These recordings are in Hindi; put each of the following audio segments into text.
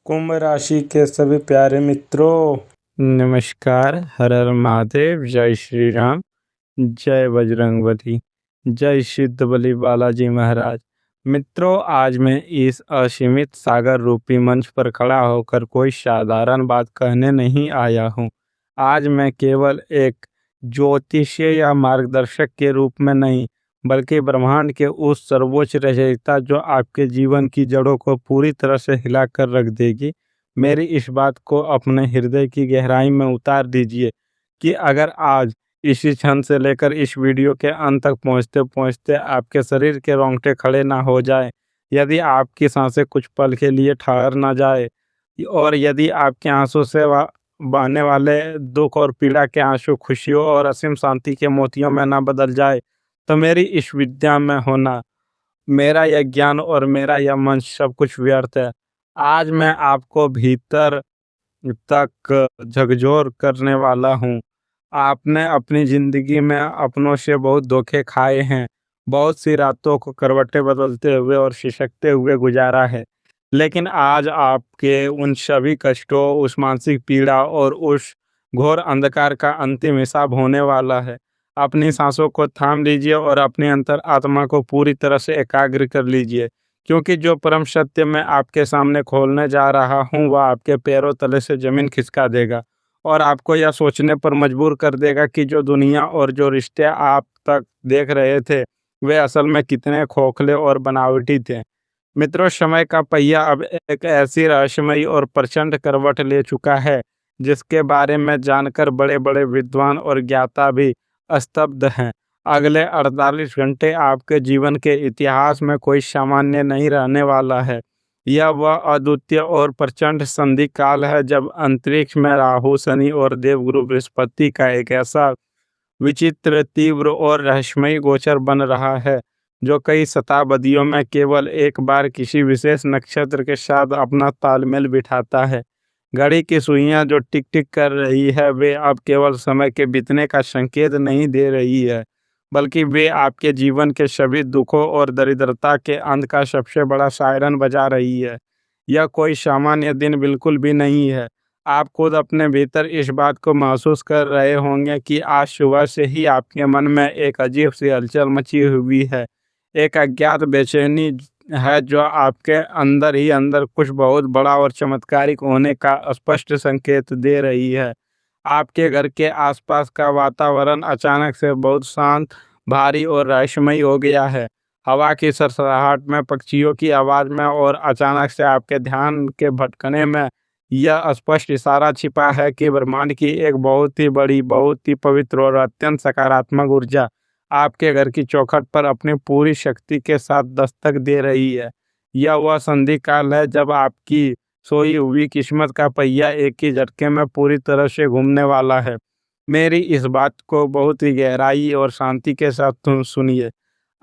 कुंभ राशि के सभी प्यारे मित्रों, नमस्कार। हर हर महादेव। जय श्री राम, जय बजरंगबली, जय सिद्ध बली बालाजी महाराज। मित्रों, आज मैं इस असीमित सागर रूपी मंच पर खड़ा होकर कोई साधारण बात कहने नहीं आया हूँ। आज मैं केवल एक ज्योतिषीय या मार्गदर्शक के रूप में नहीं, बल्कि ब्रह्मांड के उस सर्वोच्च रचयिता जो आपके जीवन की जड़ों को पूरी तरह से हिला कर रख देगी, मेरी इस बात को अपने हृदय की गहराई में उतार दीजिए कि अगर आज इसी क्षण से लेकर इस वीडियो के अंत तक पहुंचते पहुंचते आपके शरीर के रोंगटे खड़े ना हो जाए, यदि आपकी सांसें कुछ पल के लिए ठहर ना जाए, और यदि आपके आंसू से बहने वाले दुख और पीड़ा के आंसू खुशियों और असीम शांति के मोतियों में ना बदल जाए, तो मेरी इस विद्या में होना, मेरा यह ज्ञान और मेरा यह मंच सब कुछ व्यर्थ है। आज मैं आपको भीतर तक झकझोर करने वाला हूँ। आपने अपनी जिंदगी में अपनों से बहुत धोखे खाए हैं, बहुत सी रातों को करवटें बदलते हुए और सिसकते हुए गुजारा है। लेकिन आज आपके उन सभी कष्टों, उस मानसिक पीड़ा और उस घोर अंधकार का अंतिम हिसाब होने वाला है। अपनी सांसों को थाम लीजिए और अपनी अंतर आत्मा को पूरी तरह से एकाग्र कर लीजिए, क्योंकि जो परम सत्य मैं आपके सामने खोलने जा रहा हूँ वह आपके पैरों तले से जमीन खिसका देगा और आपको यह सोचने पर मजबूर कर देगा कि जो दुनिया और जो रिश्ते आप तक देख रहे थे वे असल में कितने खोखले और बनावटी थे। मित्रों, समय का पहिया अब एक ऐसी रहस्यमयी और प्रचंड करवट ले चुका है जिसके बारे में जानकर बड़े बड़े विद्वान और ज्ञाता भी स्तब्ध हैं। अगले 48 घंटे आपके जीवन के इतिहास में कोई सामान्य नहीं रहने वाला है। यह वह अद्वितीय और प्रचंड संधि काल है जब अंतरिक्ष में राहु, शनि और देवगुरु बृहस्पति का एक ऐसा विचित्र, तीव्र और रहस्यमयी गोचर बन रहा है जो कई शताब्दियों में केवल एक बार किसी विशेष नक्षत्र के साथ अपना तालमेल बिठाता है। घड़ी की सुइयां जो टिक टिक कर रही है वे अब केवल समय के बीतने का संकेत नहीं दे रही है, बल्कि वे आपके जीवन के सभी दुखों और दरिद्रता के अंत का सबसे बड़ा सायरन बजा रही है। यह कोई सामान्य दिन बिल्कुल भी नहीं है। आप खुद अपने भीतर इस बात को महसूस कर रहे होंगे कि आज सुबह से ही आपके मन में एक अजीब सी हलचल मची हुई है। एक अज्ञात बेचैनी है जो आपके अंदर ही अंदर कुछ बहुत बड़ा और चमत्कारिक होने का स्पष्ट संकेत दे रही है। आपके घर के आसपास का वातावरण अचानक से बहुत शांत, भारी और रहस्यमयी हो गया है। हवा की सरसराहट में, पक्षियों की आवाज में और अचानक से आपके ध्यान के भटकने में यह स्पष्ट इशारा छिपा है कि ब्रह्मांड की एक बहुत ही बड़ी, बहुत ही पवित्र और अत्यंत सकारात्मक ऊर्जा आपके घर की चौखट पर अपनी पूरी शक्ति के साथ दस्तक दे रही है। यह वह संधि काल है जब आपकी सोई हुई किस्मत का पहिया एक ही झटके में पूरी तरह से घूमने वाला है। मेरी इस बात को बहुत ही गहराई और शांति के साथ सुनिए।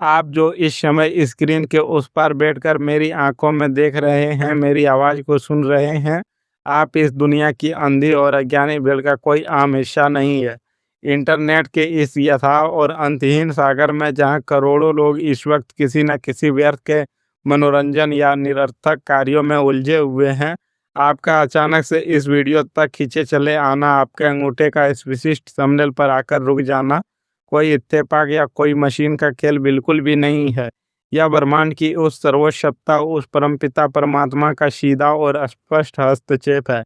आप जो इस समय स्क्रीन के उस पार बैठकर मेरी आंखों में देख रहे हैं, मेरी आवाज़ को सुन रहे हैं, आप इस दुनिया की अंधी और अज्ञानी भीड़ का कोई आम हिस्सा नहीं है। इंटरनेट के इस यथा और अंतहीन सागर में जहां करोड़ों लोग इस वक्त किसी न किसी व्यर्थ के मनोरंजन या निरर्थक कार्यों में उलझे हुए हैं, आपका अचानक से इस वीडियो तक खींचे चले आना, आपके अंगूठे का इस विशिष्ट थंबनेल पर आकर रुक जाना, कोई इत्तेफाक या कोई मशीन का खेल बिल्कुल भी नहीं है। यह ब्रह्मांड की उस सर्वोच्च सत्ता, उस परमपिता परमात्मा का सीधा और स्पष्ट हस्तक्षेप है।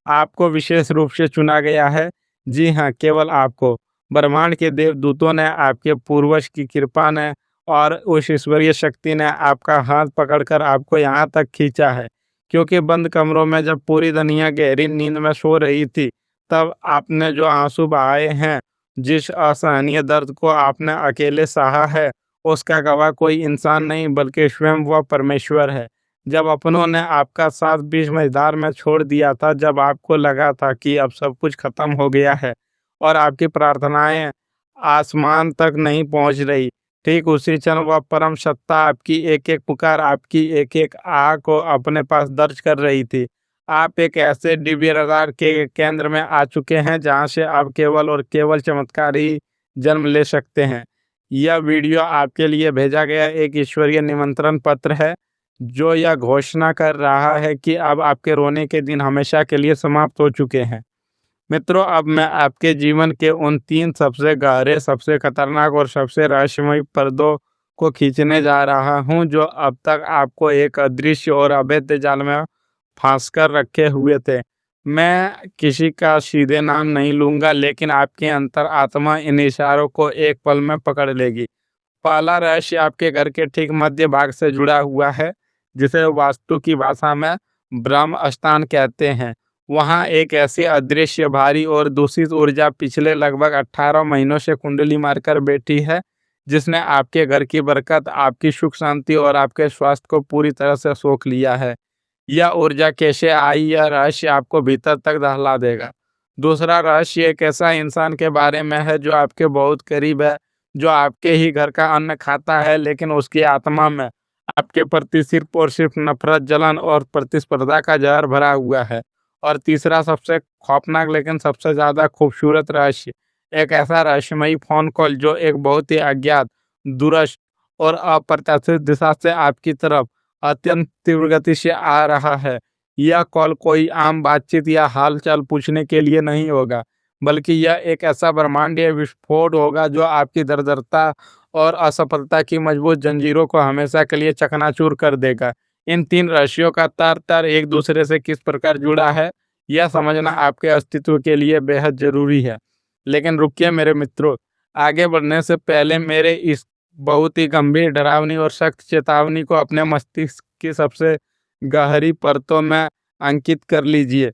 आपको विशेष रूप से चुना गया है। जी हाँ, केवल आपको। ब्रह्मांड के देवदूतों ने, आपके पूर्वज की कृपा ने और उस ईश्वरीय शक्ति ने आपका हाथ पकड़कर आपको यहाँ तक खींचा है, क्योंकि बंद कमरों में जब पूरी दुनिया गहरी नींद में सो रही थी, तब आपने जो आंसू बहाए हैं, जिस असहनीय दर्द को आपने अकेले सहा है, उसका गवाह कोई इंसान नहीं बल्कि स्वयं वह परमेश्वर है। जब अपनों ने आपका साथ बीच मझधार में छोड़ दिया था, जब आपको लगा था कि अब सब कुछ खत्म हो गया है और आपकी प्रार्थनाएं आसमान तक नहीं पहुंच रही, ठीक उसी क्षण वह परम सत्ता आपकी एक एक पुकार, आपकी एक एक आह को अपने पास दर्ज कर रही थी। आप एक ऐसे दिव्य रडार के केंद्र में आ चुके हैं जहां से आप केवल और केवल चमत्कार ही जन्म ले सकते हैं। यह वीडियो आपके लिए भेजा गया एक ईश्वरीय निमंत्रण पत्र है जो यह घोषणा कर रहा है कि अब आपके रोने के दिन हमेशा के लिए समाप्त हो चुके हैं। मित्रों, अब मैं आपके जीवन के उन 3 सबसे गहरे, सबसे खतरनाक और सबसे रहस्यमयी पर्दों को खींचने जा रहा हूँ, जो अब तक आपको एक अदृश्य और अभेद्य जाल में फांस कर रखे हुए थे। मैं किसी का सीधे नाम नहीं लूँगा, लेकिन आपकी अंतरात्मा इन इशारों को एक पल में पकड़ लेगी। पहला रहस्य आपके घर के ठीक मध्य भाग से जुड़ा हुआ है, जिसे वास्तु की भाषा में ब्रह्म स्थान कहते हैं। वहाँ एक ऐसी अदृश्य, भारी और दूषित ऊर्जा पिछले लगभग 18 महीनों से कुंडली मारकर बैठी है, जिसने आपके घर की बरकत, आपकी सुख शांति और आपके स्वास्थ्य को पूरी तरह से सोख लिया है। यह ऊर्जा कैसे आई, यह रहस्य आपको भीतर तक दहला देगा। दूसरा रहस्य एक ऐसा इंसान के बारे में है जो आपके बहुत करीब है, जो आपके ही घर का अन्न खाता है, लेकिन उसकी आत्मा में आपके प्रति सिर्फ और सिर्फ नफरत, जलन और प्रतिस्पर्धा का जहर भरा हुआ है। और तीसरा सबसे खौफनाक लेकिन सबसे ज्यादा खूबसूरत रहस्य, एक ऐसा रहस्यमयी फोन कॉल जो एक बहुत ही अज्ञात, दूरस्थ और अप्रत्याशित दिशा से आपकी तरफ अत्यंत तीव्र गति से आ रहा है। यह कॉल कोई आम बातचीत या हालचाल पूछने के लिए नहीं होगा, बल्कि यह एक ऐसा ब्रह्मांडीय विस्फोट होगा जो आपकी दरिद्रता और असफलता की मजबूत जंजीरों को हमेशा के लिए चकनाचूर कर देगा। इन 3 रहस्यों का तार-तार एक दूसरे से किस प्रकार जुड़ा है, यह समझना आपके अस्तित्व के लिए बेहद ज़रूरी है। लेकिन रुकिए मेरे मित्रों, आगे बढ़ने से पहले मेरे इस बहुत ही गंभीर, डरावनी और सख्त चेतावनी को अपने मस्तिष्क की सबसे गहरी परतों में अंकित कर लीजिए।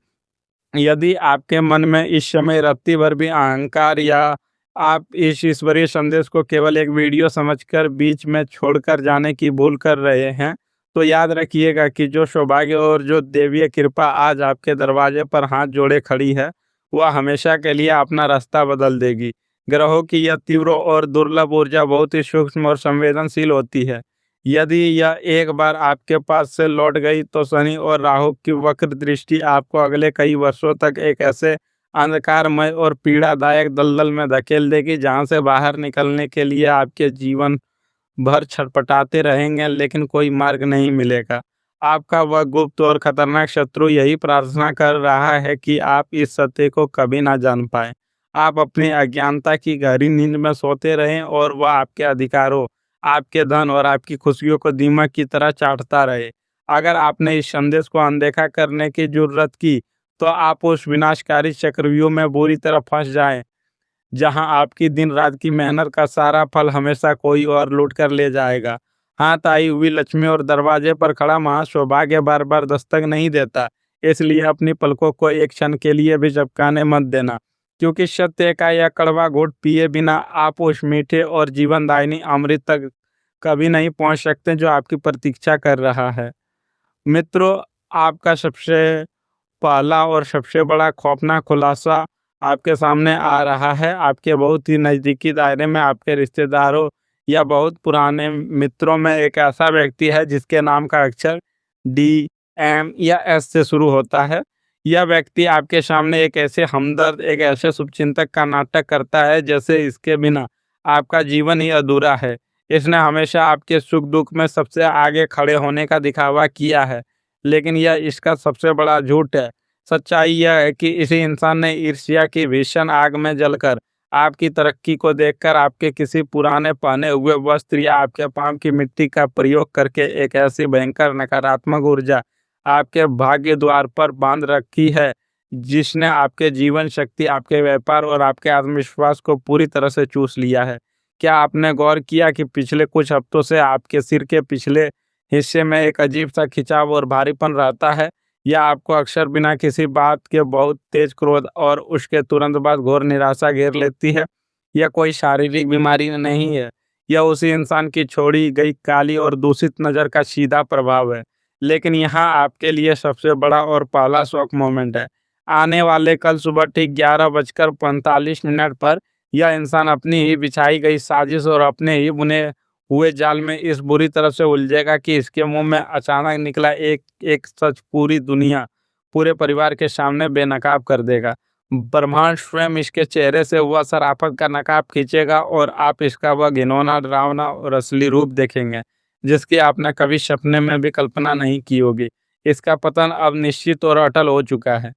यदि आपके मन में इस समय रत्ती भर भी अहंकार, या आप इस ईश्वरीय संदेश को केवल एक वीडियो समझकर बीच में छोड़कर जाने की भूल कर रहे हैं, तो याद रखिएगा कि जो सौभाग्य और जो दैवीय कृपा आज आपके दरवाजे पर हाथ जोड़े खड़ी है, वह हमेशा के लिए अपना रास्ता बदल देगी। ग्रहों की यह तीव्र और दुर्लभ ऊर्जा बहुत ही सूक्ष्म और संवेदनशील होती है। यदि यह एक बार आपके पास से लौट गई, तो शनि और राहु की वक्र दृष्टि आपको अगले कई वर्षों तक एक ऐसे अंधकारमय और पीड़ादायक दलदल में धकेल देगी, जहां से बाहर निकलने के लिए आपके जीवन भर छटपटाते रहेंगे, लेकिन कोई मार्ग नहीं मिलेगा। आपका वह गुप्त और खतरनाक शत्रु यही प्रार्थना कर रहा है कि आप इस सत्य को कभी ना जान पाए। आप अपनी अज्ञानता की गहरी नींद में सोते रहें, और वह आपके अधिकारों, आपके धन और आपकी खुशियों को दीमक की तरह चाटता रहे। अगर आपने इस संदेश को अनदेखा करने की जुर्रत की, तो आप उस विनाशकारी चक्रव्यूह में बुरी तरह फंस जाएं, जहां आपकी दिन रात की मेहनत का सारा फल हमेशा कोई और लूट कर ले जाएगा। हाथ आई हुई लक्ष्मी और दरवाजे पर खड़ा महासौभाग्य बार बार दस्तक नहीं देता, इसलिए अपनी पलकों को एक क्षण के लिए भी झपकाने मत देना, क्योंकि सत्य का यह कड़वा घूंट पिए बिना आप उस मीठे और जीवनदायिनी अमृत तक कभी नहीं पहुंच सकते जो आपकी प्रतीक्षा कर रहा है। मित्रों, आपका सबसे पहला और सबसे बड़ा खौफनाक खुलासा आपके सामने आ रहा है। आपके बहुत ही नज़दीकी दायरे में, आपके रिश्तेदारों या बहुत पुराने मित्रों में एक ऐसा व्यक्ति है जिसके नाम का अक्षर डी, एम या एस से शुरू होता है। यह व्यक्ति आपके सामने एक ऐसे हमदर्द, एक ऐसे शुभचिंतक का नाटक करता है जैसे इसके बिना आपका जीवन ही अधूरा है। इसने हमेशा आपके सुख दुख में सबसे आगे खड़े होने का दिखावा किया है, लेकिन यह इसका सबसे बड़ा झूठ है। सच्चाई यह है कि इसी इंसान ने ईर्ष्या की भीषण आग में जलकर, आपकी तरक्की को देखकर, आपके किसी पुराने पहने हुए वस्त्र या आपके पाँव की मिट्टी का प्रयोग करके एक ऐसी भयंकर नकारात्मक ऊर्जा आपके भाग्य द्वार पर बांध रखी है, जिसने आपके जीवन शक्ति, आपके व्यापार और आपके आत्मविश्वास को पूरी तरह से चूस लिया है। क्या आपने गौर किया कि पिछले कुछ हफ्तों से आपके सिर के पिछले हिस्से में एक अजीब सा खिंचाव और भारीपन रहता है, या आपको अक्सर बिना किसी बात के बहुत तेज क्रोध और उसके तुरंत बाद घोर निराशा घेर लेती है? यह कोई शारीरिक बीमारी नहीं है, यह उसी इंसान की छोड़ी गई काली और दूषित नज़र का सीधा प्रभाव है। लेकिन यहाँ आपके लिए सबसे बड़ा और पहला शॉक मोमेंट है। आने वाले कल सुबह ठीक 11:45 पर यह इंसान अपनी ही बिछाई गई साजिश और अपने ही बुने हुए जाल में इस बुरी तरह से उलझेगा कि इसके मुंह में अचानक निकला एक एक सच पूरी दुनिया, पूरे परिवार के सामने बेनकाब कर देगा। ब्रह्मांड स्वयं इसके चेहरे से वह शराफत का नकाब खींचेगा, और आप इसका वह घिनौना, डरावना और असली रूप देखेंगे। जिसकी आपने कभी सपने में भी कल्पना नहीं की होगी। इसका पतन अब निश्चित और अटल हो चुका है।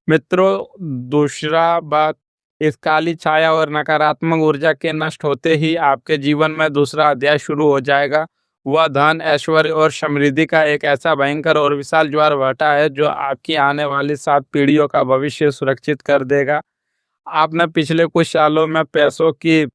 मित्रों, दूसरा बात, इस काली छाया और नकारात्मक ऊर्जा के नष्ट होते ही आपके जीवन में दूसरा अध्याय शुरू हो जाएगा। वह धन, ऐश्वर्य और समृद्धि का एक ऐसा भयंकर और विशाल ज्वार भाटा है जो आपकी आने वाली 7 पीढ़ियों का भविष्य सुरक्षित कर देगा। आपने पिछले कुछ सालों में पैसों की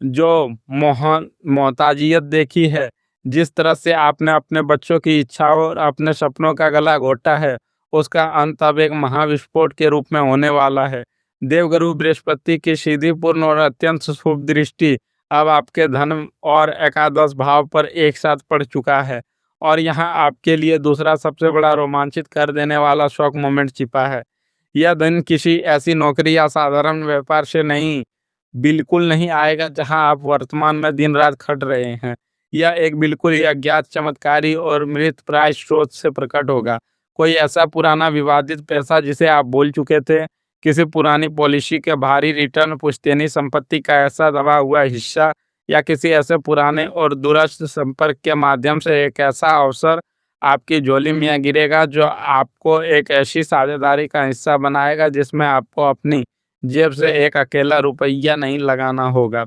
जो मोहताजियत देखी है, जिस तरह से आपने अपने बच्चों की इच्छाओं और अपने सपनों का गला घोटा है, उसका अंत अब एक महाविस्फोट के रूप में होने वाला है। देवगुरु बृहस्पति की सीधी पूर्ण और अत्यंत शुभ दृष्टि अब आपके धन और एकादश भाव पर एक साथ पड़ चुका है, और यहाँ आपके लिए दूसरा सबसे बड़ा रोमांचित कर देने वाला शॉक मोमेंट छिपा है। यह धन किसी ऐसी नौकरी या साधारण व्यापार से नहीं, बिल्कुल नहीं आएगा जहां आप वर्तमान में दिन रात खट रहे हैं। यह एक बिल्कुल ही अज्ञात, चमत्कारी और मृतप्राय स्रोत से प्रकट होगा। कोई ऐसा पुराना विवादित पैसा जिसे आप भूल चुके थे, किसी पुरानी पॉलिसी के भारी रिटर्न, पुश्तैनी संपत्ति का ऐसा दबा हुआ हिस्सा, या किसी ऐसे पुराने और दूरस्थ संपर्क के माध्यम से एक ऐसा अवसर आपकी झोली में गिरेगा जो आपको एक ऐसी साझेदारी का हिस्सा बनाएगा जिसमें आपको अपनी जेब से एक अकेला रुपया नहीं लगाना होगा।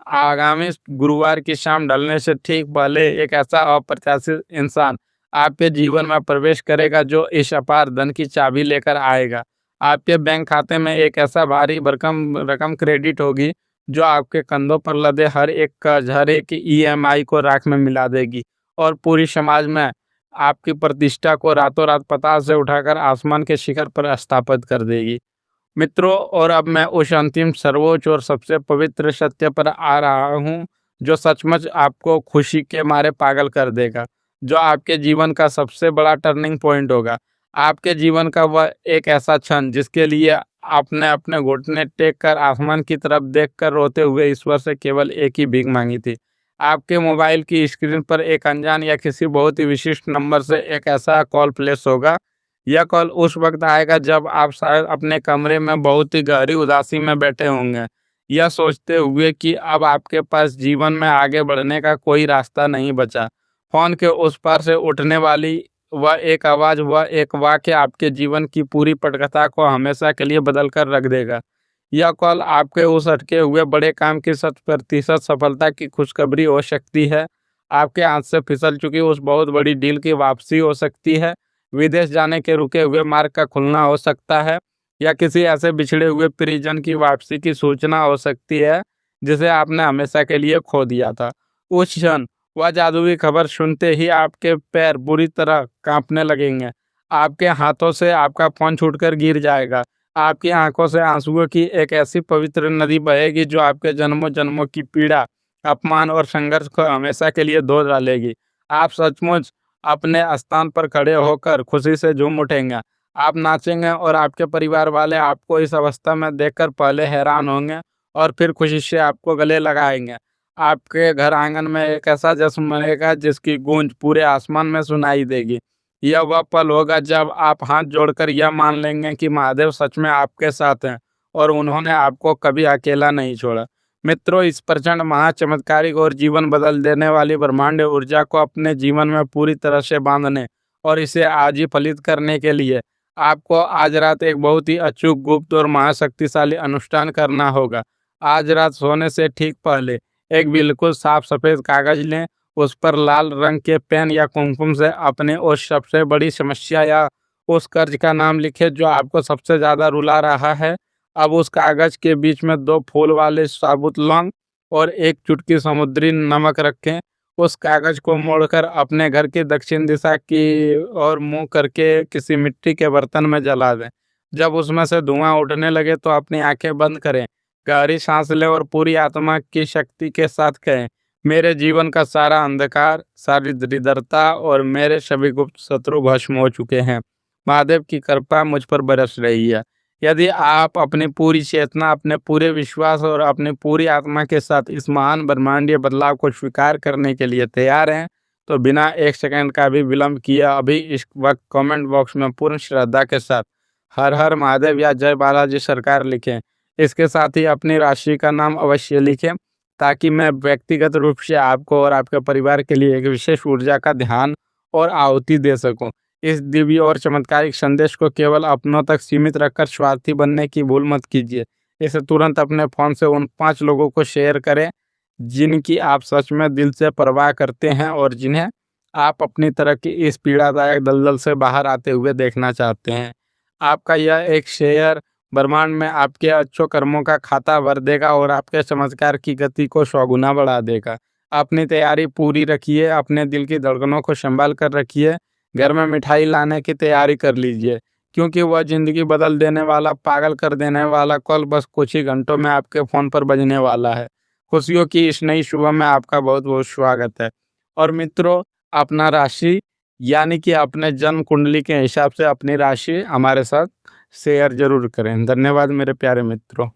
आगामी गुरुवार की शाम ढलने से ठीक पहले एक ऐसा अप्रत्याशित इंसान आपके जीवन में प्रवेश करेगा जो इस अपार धन की चाबी लेकर आएगा। आपके बैंक खाते में एक ऐसा भारी भरकम रकम क्रेडिट होगी जो आपके कंधों पर लदे हर एक कर्ज, हर एक ईएमआई को राख में मिला देगी और पूरी समाज में आपकी प्रतिष्ठा को रातों रात पाताल से उठाकर आसमान के शिखर पर स्थापित कर देगी। मित्रों, और अब मैं उस अंतिम, सर्वोच्च और सबसे पवित्र सत्य पर आ रहा हूँ जो सचमुच आपको खुशी के मारे पागल कर देगा, जो आपके जीवन का सबसे बड़ा टर्निंग पॉइंट होगा। आपके जीवन का वह एक ऐसा क्षण जिसके लिए आपने अपने घुटने टेक कर आसमान की तरफ देखकर रोते हुए ईश्वर से केवल एक ही भीख मांगी थी। आपके मोबाइल की स्क्रीन पर एक अनजान या किसी बहुत ही विशिष्ट नंबर से एक ऐसा कॉल प्लेस होगा। यह कॉल उस वक्त आएगा जब आप शायद अपने कमरे में बहुत ही गहरी उदासी में बैठे होंगे, यह सोचते हुए कि अब आपके पास जीवन में आगे बढ़ने का कोई रास्ता नहीं बचा। फोन के उस पार से उठने वाली वह एक आवाज़, वह एक वाक्य आपके जीवन की पूरी पटकथा को हमेशा के लिए बदल कर रख देगा। यह कॉल आपके उस अटके हुए बड़े काम की 100% सफलता की खुशखबरी हो सकती है। आपके हाथ से फिसल चुकी उस बहुत बड़ी डील की वापसी हो सकती है। विदेश जाने के रुके हुए मार्ग का खुलना हो सकता है, या किसी ऐसे बिछड़े हुए परिजन की वापसी की सूचना हो सकती है जिसे आपने हमेशा के लिए खो दिया था। उस क्षण वह जादुई खबर सुनते ही आपके पैर बुरी तरह कांपने लगेंगे। आपके हाथों से आपका फोन छूटकर गिर जाएगा। आपकी आंखों से आंसुओं की एक ऐसी पवित्र नदी बहेगी जो आपके जन्मों जन्मों की पीड़ा, अपमान और संघर्ष को हमेशा के लिए धो डालेगी। आप सचमुच अपने स्थान पर खड़े होकर खुशी से झूम उठेंगे। आप नाचेंगे और आपके परिवार वाले आपको इस अवस्था में देखकर पहले हैरान होंगे और फिर खुशी से आपको गले लगाएंगे। आपके घर आंगन में एक ऐसा जश्न मनेगा जिसकी गूंज पूरे आसमान में सुनाई देगी। यह वह पल होगा जब आप हाथ जोड़कर यह मान लेंगे कि महादेव सच में आपके साथ हैं और उन्होंने आपको कभी अकेला नहीं छोड़ा। मित्रों, इस प्रचंड, महाचमत्कारिक और जीवन बदल देने वाली ब्रह्मांड ऊर्जा को अपने जीवन में पूरी तरह से बांधने और इसे आज ही फलित करने के लिए आपको आज रात एक बहुत ही अचूक, गुप्त और महाशक्तिशाली अनुष्ठान करना होगा। आज रात सोने से ठीक पहले एक बिल्कुल साफ सफेद कागज लें, उस पर लाल रंग के पेन या कुमकुम से अपने उस सबसे बड़ी समस्या या उस कर्ज का नाम लिखें जो आपको सबसे ज्यादा रुला रहा है। अब उस कागज के बीच में 2 फूल वाले साबुत लौंग और एक चुटकी समुद्री नमक रखें। उस कागज को मोड़कर अपने घर की दक्षिण दिशा की ओर मुंह करके किसी मिट्टी के बर्तन में जला दें। जब उसमें से धुआं उठने लगे तो अपनी आंखें बंद करें, गहरी सांस लें और पूरी आत्मा की शक्ति के साथ कहें, मेरे जीवन का सारा अंधकार, सारी दरिद्रता और मेरे सभी गुप्त शत्रु भस्म हो चुके हैं। महादेव की कृपा मुझ पर बरस रही है। यदि आप अपनी पूरी चेतना, अपने पूरे विश्वास और अपनी पूरी आत्मा के साथ इस महान ब्रह्मांडीय बदलाव को स्वीकार करने के लिए तैयार हैं, तो बिना एक सेकंड का भी विलंब किए अभी इस वक्त कमेंट बॉक्स में पूर्ण श्रद्धा के साथ हर हर महादेव या जय बालाजी सरकार लिखें। इसके साथ ही अपनी राशि का नाम अवश्य लिखें। ताकि मैं व्यक्तिगत रूप से आपको और आपके परिवार के लिए एक विशेष ऊर्जा का ध्यान और आहुति दे सकूं। इस दिव्य और चमत्कारिक संदेश को केवल अपनों तक सीमित रखकर स्वार्थी बनने की भूल मत कीजिए। इसे तुरंत अपने फ़ोन से उन 5 लोगों को शेयर करें जिनकी आप सच में दिल से परवाह करते हैं और जिन्हें आप अपनी तरह की इस पीड़ादायक दलदल से बाहर आते हुए देखना चाहते हैं। आपका यह एक शेयर ब्रह्मांड में आपके अच्छों कर्मों का खाता भर देगा और आपके चमत्कार की गति को 100 गुना बढ़ा देगा। अपनी तैयारी पूरी रखिए, अपने दिल की धड़कनों को संभाल कर रखिए, घर में मिठाई लाने की तैयारी कर लीजिए, क्योंकि वह ज़िंदगी बदल देने वाला, पागल कर देने वाला कॉल बस कुछ ही घंटों में आपके फ़ोन पर बजने वाला है। खुशियों की इस नई सुबह में आपका बहुत-बहुत स्वागत है। और मित्रों, अपना राशि यानी कि अपने जन्म कुंडली के हिसाब से अपनी राशि हमारे साथ शेयर ज़रूर करें। धन्यवाद मेरे प्यारे मित्रों।